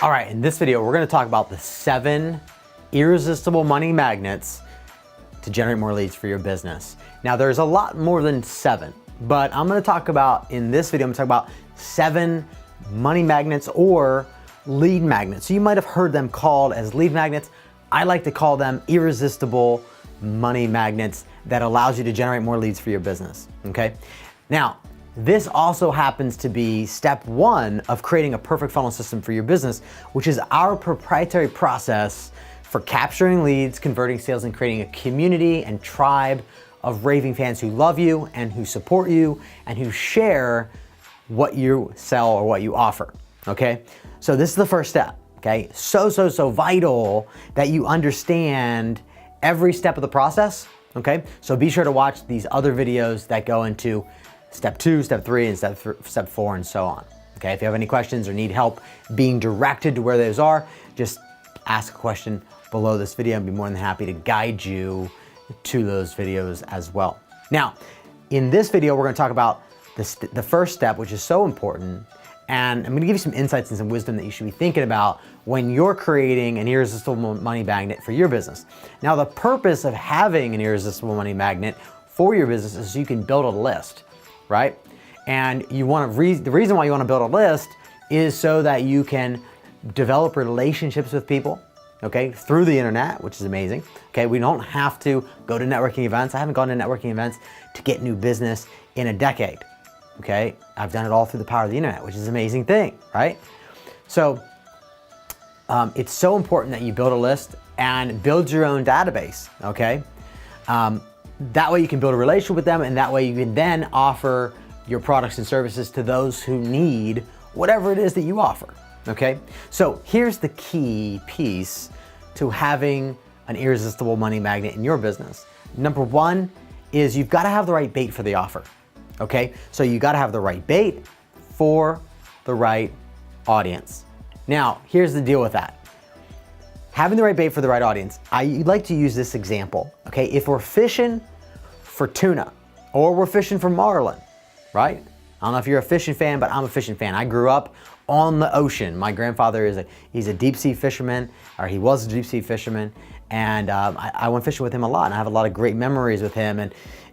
All right, in this video, we're gonna talk about the 7 irresistible money magnets to generate more leads for your business. Now, there's a lot more than 7, but I'm gonna talk about, in this video, I'm gonna talk about 7 money magnets or lead magnets. So you might have heard them called as lead magnets. I like to call them irresistible money magnets that allows you to generate more leads for your business, okay? Now, this also happens to be step 1 of creating a perfect funnel system for your business, which is our proprietary process for capturing leads, converting sales, and creating a community and tribe of raving fans who love you and who support you and who share what you sell or what you offer, okay? So this is the first step, okay? So vital that you understand every step of the process, okay? So be sure to watch these other videos that go into step 2, step 3, and step 4, and so on. Okay, if you have any questions or need help being directed to where those are, just ask a question below this video and be more than happy to guide you to those videos as well. Now, in this video, we're gonna talk about the first step, which is so important, and I'm gonna give you some insights and some wisdom that you should be thinking about when you're creating an irresistible money magnet for your business. Now, the purpose of having an irresistible money magnet for your business is so you can build a list, right? And the reason why you want to build a list is so that you can develop relationships with people, okay, through the internet, which is amazing. Okay, we don't have to go to networking events. I haven't gone to networking events to get new business in a decade. Okay, I've done it all through the power of the internet, which is an amazing thing, right? So it's so important that you build a list and build your own database, okay? That way you can build a relationship with them, and that way you can then offer your products and services to those who need whatever it is that you offer, okay? So here's the key piece to having an irresistible money magnet in your business. Number 1 is you've got to have the right bait for the offer, okay? So you got to have the right bait for the right audience. Now, here's the deal with that. Having the right bait for the right audience, I like to use this example, okay? If we're fishing for tuna or we're fishing for marlin, right? I don't know if you're a fishing fan, but I'm a fishing fan. I grew up on the ocean. My grandfather he's a deep sea fisherman, or he was a deep sea fisherman, and I went fishing with him a lot, and I have a lot of great memories with him.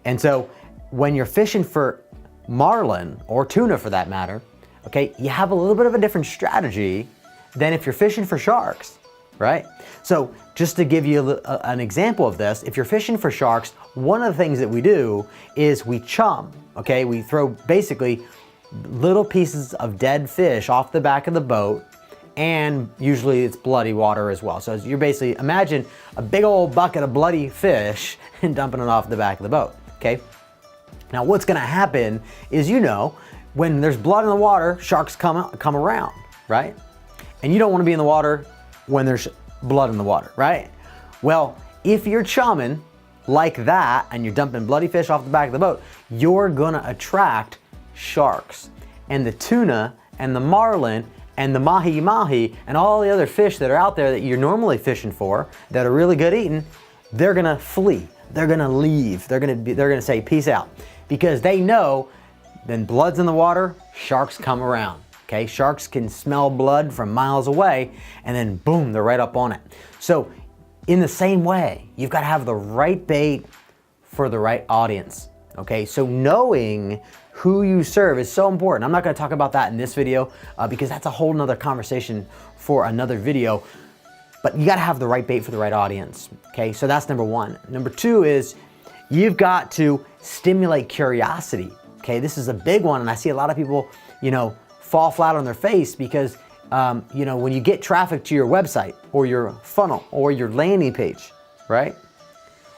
And so when you're fishing for marlin, or tuna for that matter, okay, you have a little bit of a different strategy than if you're fishing for sharks, right? So just to give you an example of this, if you're fishing for sharks, one of the things that we do is we chum, okay? We throw basically little pieces of dead fish off the back of the boat, and usually it's bloody water as well. So you're basically, imagine a big old bucket of bloody fish and dumping it off the back of the boat, okay? Now what's gonna happen is, when there's blood in the water, sharks come around, right? And you don't wanna be in the water when there's blood in the water, right? Well, if you're chumming like that and you're dumping bloody fish off the back of the boat, you're gonna attract sharks. And the tuna and the marlin and the mahi-mahi and all the other fish that are out there that you're normally fishing for that are really good eating, they're gonna flee, they're gonna leave, they're gonna say peace out, because they know then blood's in the water, sharks come around. Okay, sharks can smell blood from miles away, and then boom, they're right up on it. So in the same way, you've got to have the right bait for the right audience. Okay, so knowing who you serve is so important. I'm not going to talk about that in this video because that's a whole nother conversation for another video, but you got to have the right bait for the right audience. Okay, so that's number 1. Number 2 is you've got to stimulate curiosity. Okay, this is a big one, and I see a lot of people, fall flat on their face because, when you get traffic to your website or your funnel or your landing page, right?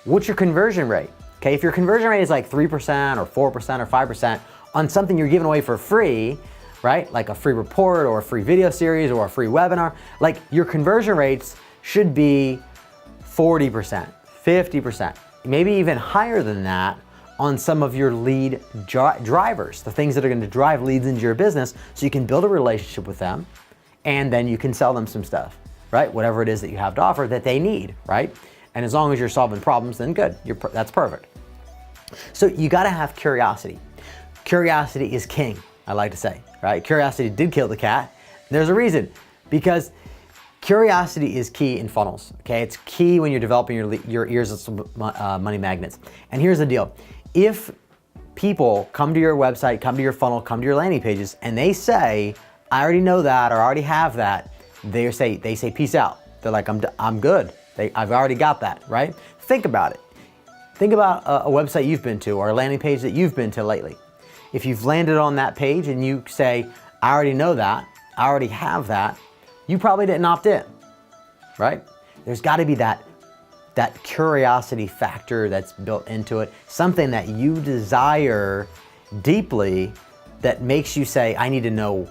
What's your conversion rate? Okay, if your conversion rate is like 3% or 4% or 5% on something you're giving away for free, right? Like a free report or a free video series or a free webinar, like your conversion rates should be 40%, 50%, maybe even higher than that on some of your lead drivers, the things that are going to drive leads into your business, so you can build a relationship with them, and then you can sell them some stuff, right? Whatever it is that you have to offer that they need, right? And as long as you're solving problems, then good, that's perfect. So you got to have curiosity. Curiosity is king, I like to say, right? Curiosity did kill the cat. There's a reason, because Curiosity is key in funnels, okay? It's key when you're developing your irresistible money magnets. And here's the deal. If people come to your website, come to your funnel, come to your landing pages, and they say, I already know that, or I already have that, they say peace out. They're like, I'm good. I've already got that, right? Think about it. Think about a website you've been to or a landing page that you've been to lately. If you've landed on that page and you say, I already know that, I already have that, you probably didn't opt in, right? There's got to be that curiosity factor that's built into it, something that you desire deeply that makes you say, I need to know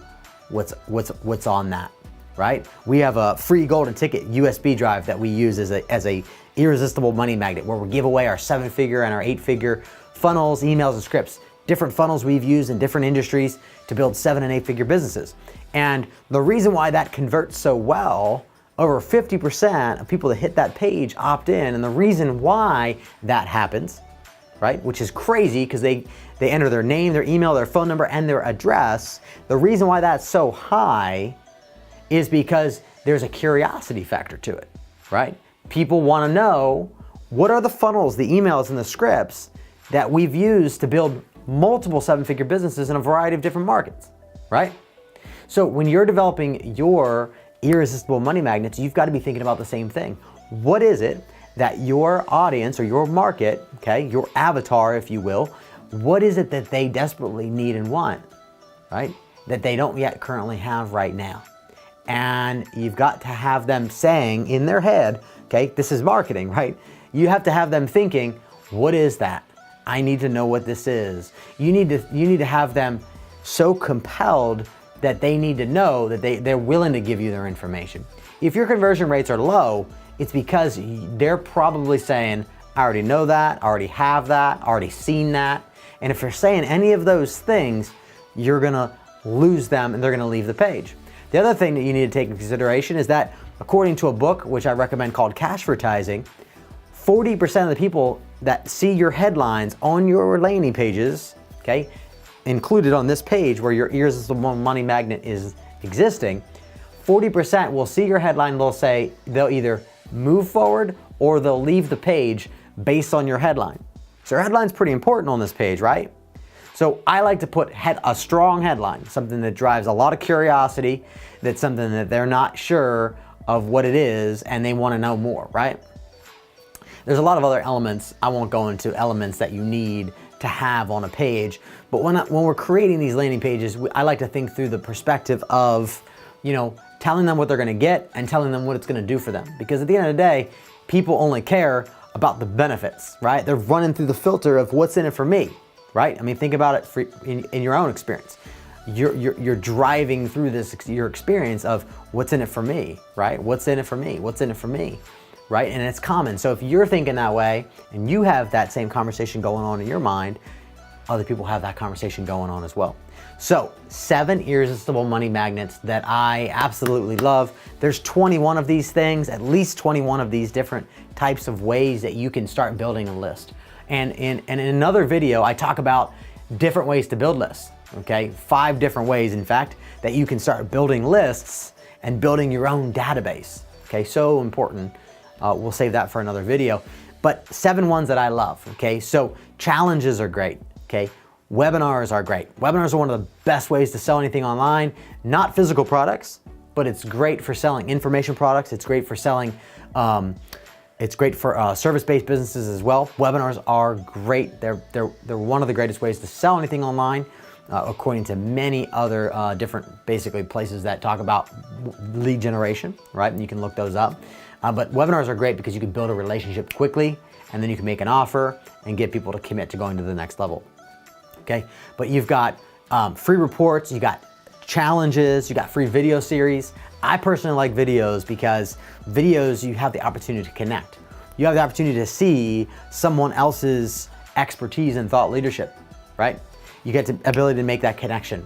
what's on that, right? We have a free golden ticket USB drive that we use as a irresistible money magnet, where we give away our 7-figure and our 8-figure funnels, emails, and scripts. Different funnels we've used in different industries to build 7- and 8-figure businesses. And the reason why that converts so well, over 50% of people that hit that page opt in, and the reason why that happens, right, which is crazy because they enter their name, their email, their phone number, and their address. The reason why that's so high is because there's a curiosity factor to it, right? People want to know, what are the funnels, the emails, and the scripts that we've used to build multiple 7-figure businesses in a variety of different markets, right? So when you're developing your irresistible money magnets, you've got to be thinking about the same thing. What is it that your audience or your market, okay, your avatar, if you will, what is it that they desperately need and want, right? That they don't yet currently have right now. And you've got to have them saying in their head, okay, this is marketing, right? You have to have them thinking, what is that? I need to know what this is. You need to have them so compelled that they need to know that they're willing to give you their information. If your conversion rates are low, it's because they're probably saying, I already know that, I already have that, I already seen that. And if you're saying any of those things, you're gonna lose them and they're gonna leave the page. The other thing that you need to take into consideration is that, according to a book, which I recommend called Cashvertising, 40% of the people that see your headlines on your landing pages, okay, included on this page where your irresistible money magnet is existing, 40% will see your headline, they'll either move forward or they'll leave the page based on your headline. So your headline's pretty important on this page, right? So I like to put a strong headline, something that drives a lot of curiosity, that's something that they're not sure of what it is and they want to know more, right? There's a lot of other elements. I won't go into elements that you need to have on a page, but when we're creating these landing pages, I like to think through the perspective of, telling them what they're gonna get and telling them what it's gonna do for them. Because at the end of the day, people only care about the benefits, right? They're running through the filter of what's in it for me, right? I mean, think about it in your own experience. You're driving through your experience of what's in it for me, right? What's in it for me? What's in it for me? Right? And it's common. So if you're thinking that way and you have that same conversation going on in your mind, other people have that conversation going on as well. So 7 irresistible money magnets that I absolutely love. There's 21 of these things, at least 21 of these different types of ways that you can start building a list. And in another video, I talk about different ways to build lists, okay? 5 different ways, in fact, that you can start building lists and building your own database, okay? So important. We'll save that for another video, but 7 ones that I love, okay? So challenges are great, okay? Webinars are great. Webinars are one of the best ways to sell anything online, not physical products, but it's great for selling information products. It's great for selling, it's great for service-based businesses as well. Webinars are great. They're one of the greatest ways to sell anything online, according to many other different, basically, places that talk about lead generation, right? And you can look those up. But webinars are great because you can build a relationship quickly, and then you can make an offer and get people to commit to going to the next level, okay? But you've got free reports, you got challenges, you got free video series. I personally like videos because videos, you have the opportunity to connect. You have the opportunity to see someone else's expertise and thought leadership, right? You get the ability to make that connection.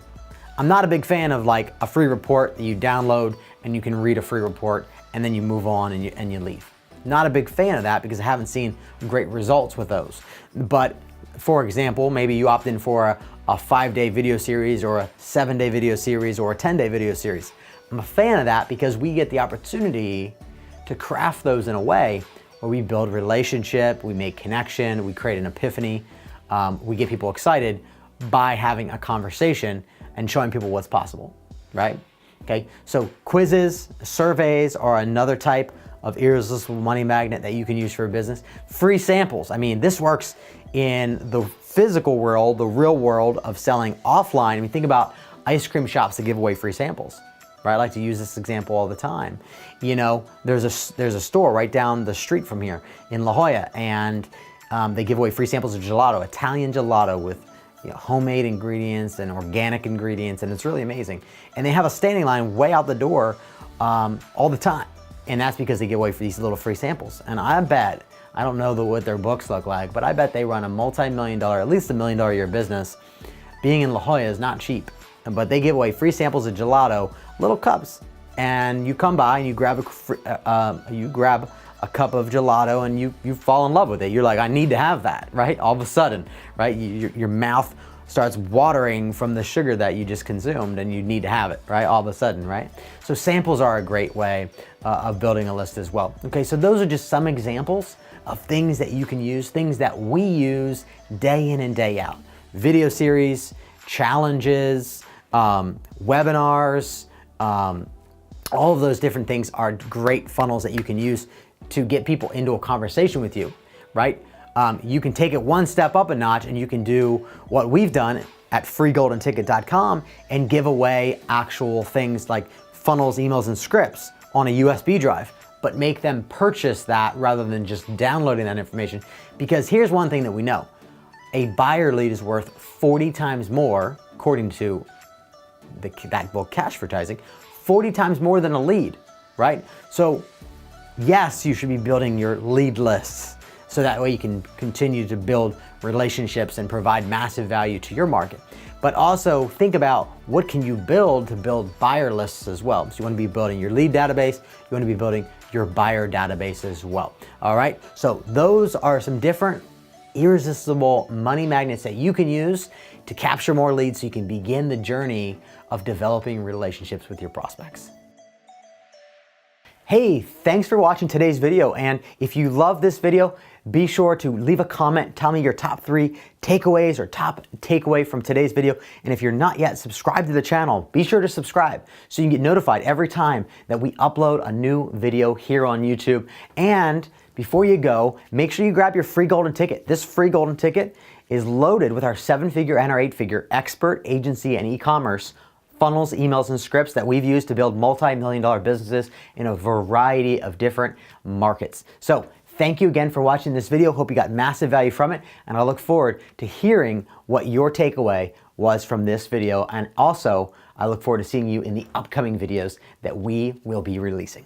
I'm not a big fan of like a free report that you download and you can read a free report and then you move on and you leave. Not a big fan of that because I haven't seen great results with those. But for example, maybe you opt in for a 5-day video series or a 7-day video series or a 10-day video series. I'm a fan of that because we get the opportunity to craft those in a way where we build relationship, we make connection, we create an epiphany, we get people excited by having a conversation and showing people what's possible, right? Okay, so quizzes, surveys are another type of irresistible money magnet that you can use for a business. Free samples. I mean, this works in the physical world, the real world of selling offline. I mean, think about ice cream shops that give away free samples, right? I like to use this example all the time. You know, there's a store right down the street from here in La Jolla, and they give away free samples of gelato, Italian gelato with homemade ingredients and organic ingredients, and it's really amazing. And they have a standing line way out the door all the time. And that's because they give away for these little free samples. And I bet, I don't know what their books look like, but I bet they run a multi-million-dollar, at least $1 million a year business. Being in La Jolla is not cheap, but they give away free samples of gelato, little cups. And you come by and you grab a cup of gelato and you fall in love with it. You're like, I need to have that, right? All of a sudden, right? Your mouth starts watering from the sugar that you just consumed and you need to have it, right? All of a sudden, right? So samples are a great way of building a list as well. Okay, so those are just some examples of things that you can use, things that we use day in and day out. Video series, challenges, webinars, all of those different things are great funnels that you can use to get people into a conversation with you, right? You can take it one step up a notch and you can do what we've done at freegoldenticket.com and give away actual things like funnels, emails, and scripts on a USB drive, but make them purchase that rather than just downloading that information. Because here's one thing that we know. A buyer lead is worth 40 times more, according to that book, Cashvertising, 40 times more than a lead, right? So yes, you should be building your lead lists so that way you can continue to build relationships and provide massive value to your market. But also think about what can you build to build buyer lists as well. So you want to be building your lead database, you want to be building your buyer database as well. All right, so those are some different irresistible money magnets that you can use to capture more leads so you can begin the journey of developing relationships with your prospects. Hey, thanks for watching today's video. And if you love this video, be sure to leave a comment, tell me your top 3 takeaways or top takeaway from today's video. And if you're not yet subscribed to the channel, be sure to subscribe so you can get notified every time that we upload a new video here on YouTube. And before you go, make sure you grab your free golden ticket. This free golden ticket is loaded with our 7-figure and our 8-figure expert agency and e-commerce funnels, emails, and scripts that we've used to build multi-million-dollar businesses in a variety of different markets. So thank you again for watching this video. Hope you got massive value from it, and I look forward to hearing what your takeaway was from this video. And also, I look forward to seeing you in the upcoming videos that we will be releasing.